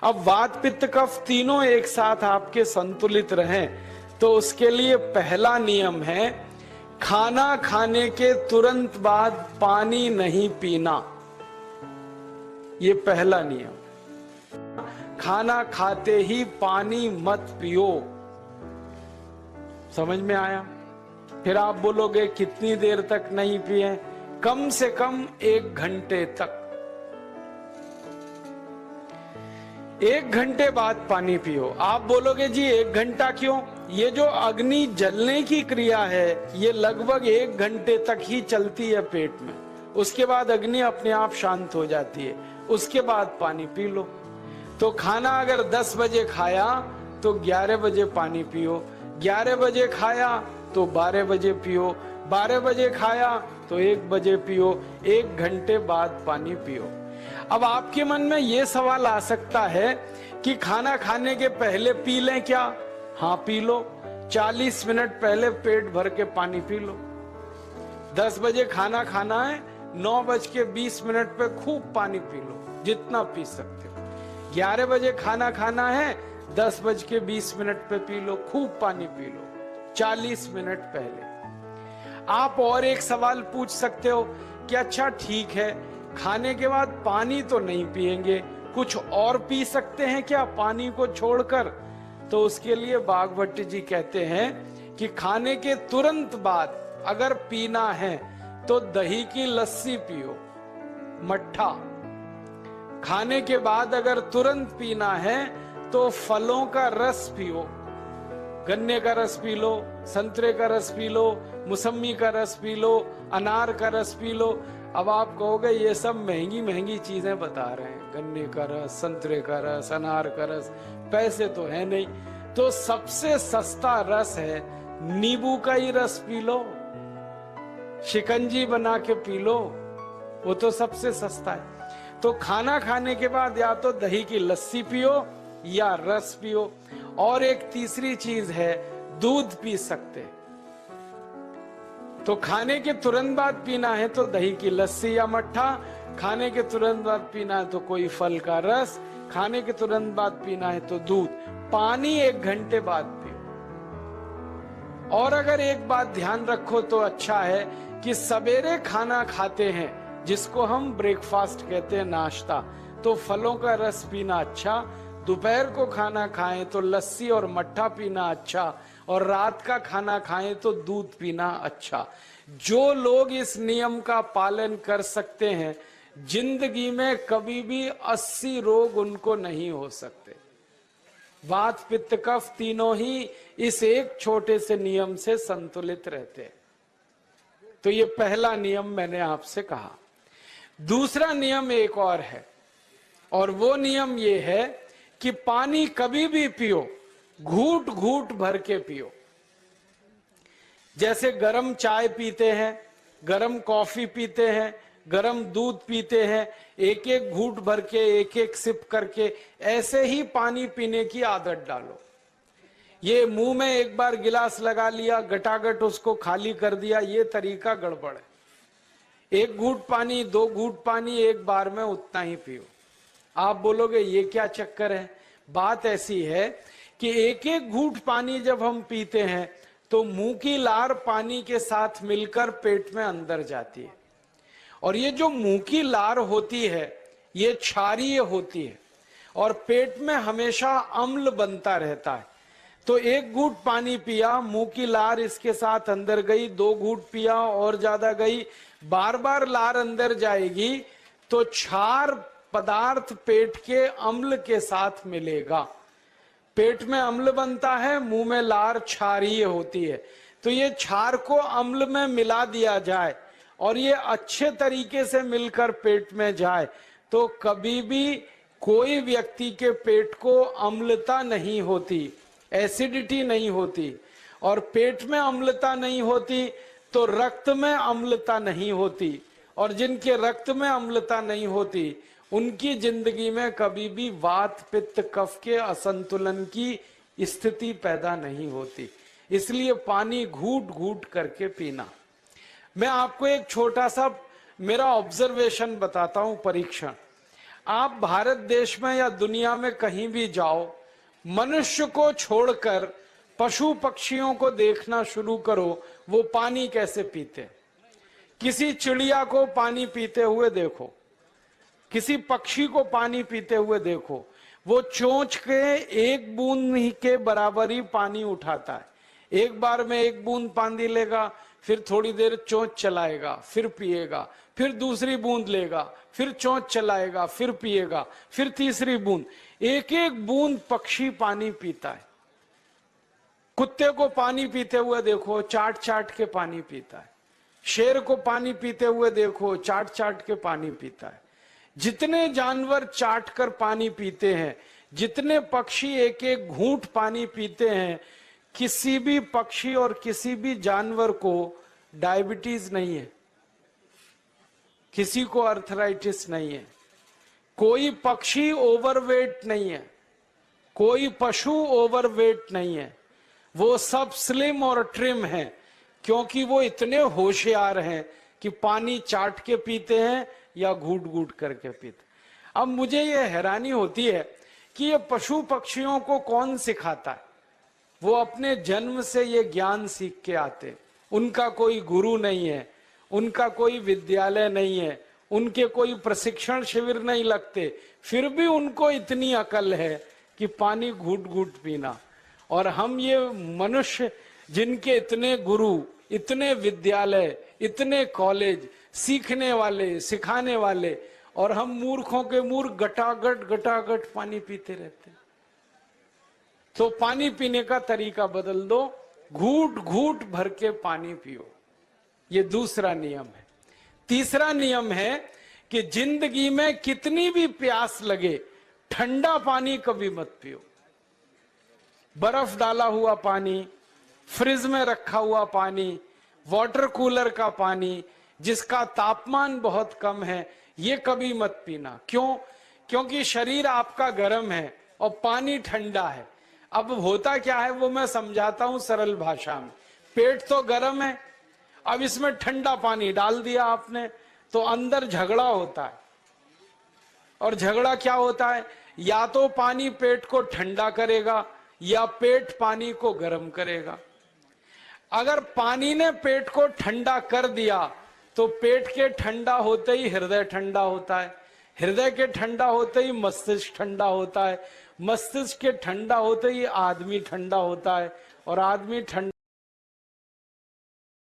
अब वात पित्त कफ तीनों एक साथ आपके संतुलित रहें, तो उसके लिए पहला नियम है खाना खाने के तुरंत बाद पानी नहीं पीना। ये पहला नियम, खाना खाते ही पानी मत पियो। समझ में आया? फिर आप बोलोगे कितनी देर तक नहीं पिए? कम से कम 1 घंटे तक। 1 घंटे बाद पानी पियो। आप बोलोगे जी 1 घंटा क्यों? ये जो अग्नि जलने की क्रिया है ये लगभग 1 घंटे तक ही चलती है पेट में, उसके बाद अग्नि अपने आप शांत हो जाती है, उसके बाद पानी पी लो। तो खाना अगर 10 बजे खाया तो 11 बजे पानी पियो, 11 बजे खाया तो 12 बजे पियो, 12 बजे खाया तो 1 बजे पियो, 1 घंटे बाद पानी पियो। अब आपके मन में यह सवाल आ सकता है कि खाना खाने के पहले पी लें क्या? हाँ पी लो, 40 मिनट पहले पेट भर के पानी पी लो। 10 बजे खाना खाना है, 9:20 पे खूब पानी पी लो, जितना पी सकते हो। 11 बजे खाना खाना है, 10:20 पे पी लो, खूब पानी पी लो, 40 मिनट पहले। आप और एक सवाल पूछ सकते हो कि अच्छा ठीक है, खाने के बाद पानी तो नहीं पिएंगे, कुछ और पी सकते हैं क्या पानी को छोड़कर? तो उसके लिए बागभट्ट जी कहते हैं कि खाने के तुरंत बाद अगर पीना है तो दही की लस्सी पियो, मट्ठा। खाने के बाद अगर तुरंत पीना है तो फलों का रस पियो, गन्ने का रस पी लो, संतरे का रस पी लो, मौसमी का रस पी लो, अनार का रस पी लो। अब आप कहोगे ये सब महंगी महंगी चीजें बता रहे हैं, गन्ने का रस, संतरे का रस, अनार का रस, पैसे तो है नहीं। तो सबसे सस्ता रस है नींबू का ही रस पी लो, शिकंजी बना के पी लो, वो तो सबसे सस्ता है। तो खाना खाने के बाद या तो दही की लस्सी पियो या रस पियो। और एक तीसरी चीज है, दूध पी सकते। तो खाने के तुरंत बाद पीना है तो दही की लस्सी या मट्ठा, खाने के तुरंत बाद पीना है तो कोई फल का रस, खाने के तुरंत बाद पीना है तो दूध। पानी 1 घंटे बाद पियो। और अगर एक बात ध्यान रखो तो अच्छा है कि सवेरे खाना खाते हैं जिसको हम ब्रेकफास्ट कहते हैं, नाश्ता, तो फलों का रस पीना अच्छा। दोपहर को खाना खाएं तो लस्सी और मट्ठा पीना अच्छा, और रात का खाना खाएं तो दूध पीना अच्छा। जो लोग इस नियम का पालन कर सकते हैं जिंदगी में कभी भी 80 रोग उनको नहीं हो सकते। वात पित्त कफ तीनों ही इस एक छोटे से नियम से संतुलित रहते हैं। तो ये पहला नियम मैंने आपसे कहा। दूसरा नियम एक और है, और वो नियम ये है कि पानी कभी भी पियो, घूट घूट भर के पियो। जैसे गरम चाय पीते हैं, गरम कॉफी पीते हैं, गरम दूध पीते हैं, एक एक घूट भर के, एक एक सिप करके, ऐसे ही पानी पीने की आदत डालो। ये मुंह में एक बार गिलास लगा लिया, गटागट उसको खाली कर दिया, ये तरीका गड़बड़ है। 1 घूट पानी, 2 घूट पानी एक बार में उतना ही पियो। आप बोलोगे ये क्या चक्कर है? बात ऐसी है कि एक एक घूट पानी जब हम पीते हैं तो मुंह की लार पानी के साथ मिलकर पेट में अंदर जाती है, और ये जो मुंह की लार होती है ये क्षारीय होती है, और पेट में हमेशा अम्ल बनता रहता है। तो 1 घूट पानी पिया, मुंह की लार इसके साथ अंदर गई, 2 घूट पिया और ज्यादा गई, बार बार लार अंदर जाएगी तो क्षार पदार्थ पेट के अम्ल के साथ मिलेगा। पेट में अम्ल बनता है, मुंह में लार क्षारीय होती है। तो ये क्षार को अम्ल में मिला दिया जाए और ये अच्छे तरीके से मिलकर पेट में जाए तो कभी भी कोई व्यक्ति के पेट को अम्लता नहीं होती, एसिडिटी नहीं होती। और पेट में अम्लता नहीं होती तो रक्त में अम्लता नहीं होती, और जिनके रक्त में अम्लता नहीं होती उनकी जिंदगी में कभी भी वात पित्त कफ के असंतुलन की स्थिति पैदा नहीं होती। इसलिए पानी घूट घूट करके पीना। मैं आपको एक छोटा सा मेरा ऑब्जर्वेशन बताता हूं, परीक्षण। आप भारत देश में या दुनिया में कहीं भी जाओ, मनुष्य को छोड़कर पशु पक्षियों को देखना शुरू करो, वो पानी कैसे पीते। किसी चिड़िया को पानी पीते हुए देखो, किसी पक्षी को पानी पीते हुए देखो, वो चोंच के एक बूंद ही के बराबर ही पानी उठाता है। एक बार में एक बूंद पानी लेगा, फिर थोड़ी देर चोंच चलाएगा, फिर पिएगा, फिर दूसरी बूंद लेगा, फिर चोंच चलाएगा, फिर पिएगा, फिर तीसरी बूंद। एक एक बूंद पक्षी पानी पीता है। कुत्ते को पानी पीते हुए देखो, चाट चाट के पानी पीता है। शेर को पानी पीते हुए देखो, चाट चाट के पानी पीता है। जितने जानवर चाट कर पानी पीते हैं, जितने पक्षी एक एक घूंट पानी पीते हैं, किसी भी पक्षी और किसी भी जानवर को डायबिटीज नहीं है, किसी को अर्थराइटिस नहीं है, कोई पक्षी ओवरवेट नहीं है, कोई पशु ओवरवेट नहीं है। वो सब स्लिम और ट्रिम हैं, क्योंकि वो इतने होशियार हैं कि पानी चाट के पीते हैं या घूट घूट करके पीते। अब मुझे ये हैरानी होती है कि ये पशु पक्षियों को कौन सिखाता है। वो अपने जन्म से ये ज्ञान सीख के आते, उनका कोई गुरु नहीं है, उनका कोई विद्यालय नहीं है, उनके कोई प्रशिक्षण शिविर नहीं लगते, फिर भी उनको इतनी अकल है कि पानी घूट घूट पीना। और हम ये मनुष्य जिनके इतने गुरु, इतने विद्यालय, इतने कॉलेज, सीखने वाले, सिखाने वाले, और हम मूर्खों के मूर्ख गटागट गटागट पानी पीते रहते। तो पानी पीने का तरीका बदल दो, घूट घूट भर के पानी पियो। ये दूसरा नियम है। तीसरा नियम है कि जिंदगी में कितनी भी प्यास लगे, ठंडा पानी कभी मत पियो। बर्फ डाला हुआ पानी, फ्रिज में रखा हुआ पानी, वाटर कूलर का पानी जिसका तापमान बहुत कम है, ये कभी मत पीना। क्यों? क्योंकि शरीर आपका गर्म है और पानी ठंडा है। अब होता क्या है वो मैं समझाता हूं सरल भाषा में। पेट तो गर्म है, अब इसमें ठंडा पानी डाल दिया आपने, तो अंदर झगड़ा होता है। और झगड़ा क्या होता है? या तो पानी पेट को ठंडा करेगा या पेट पानी को गर्म करेगा। अगर पानी ने पेट को ठंडा कर दिया तो पेट के ठंडा होते ही हृदय ठंडा होता है, हृदय के ठंडा होते ही मस्तिष्क ठंडा होता है, मस्तिष्क के ठंडा होते ही आदमी ठंडा होता है, और आदमी ठंडा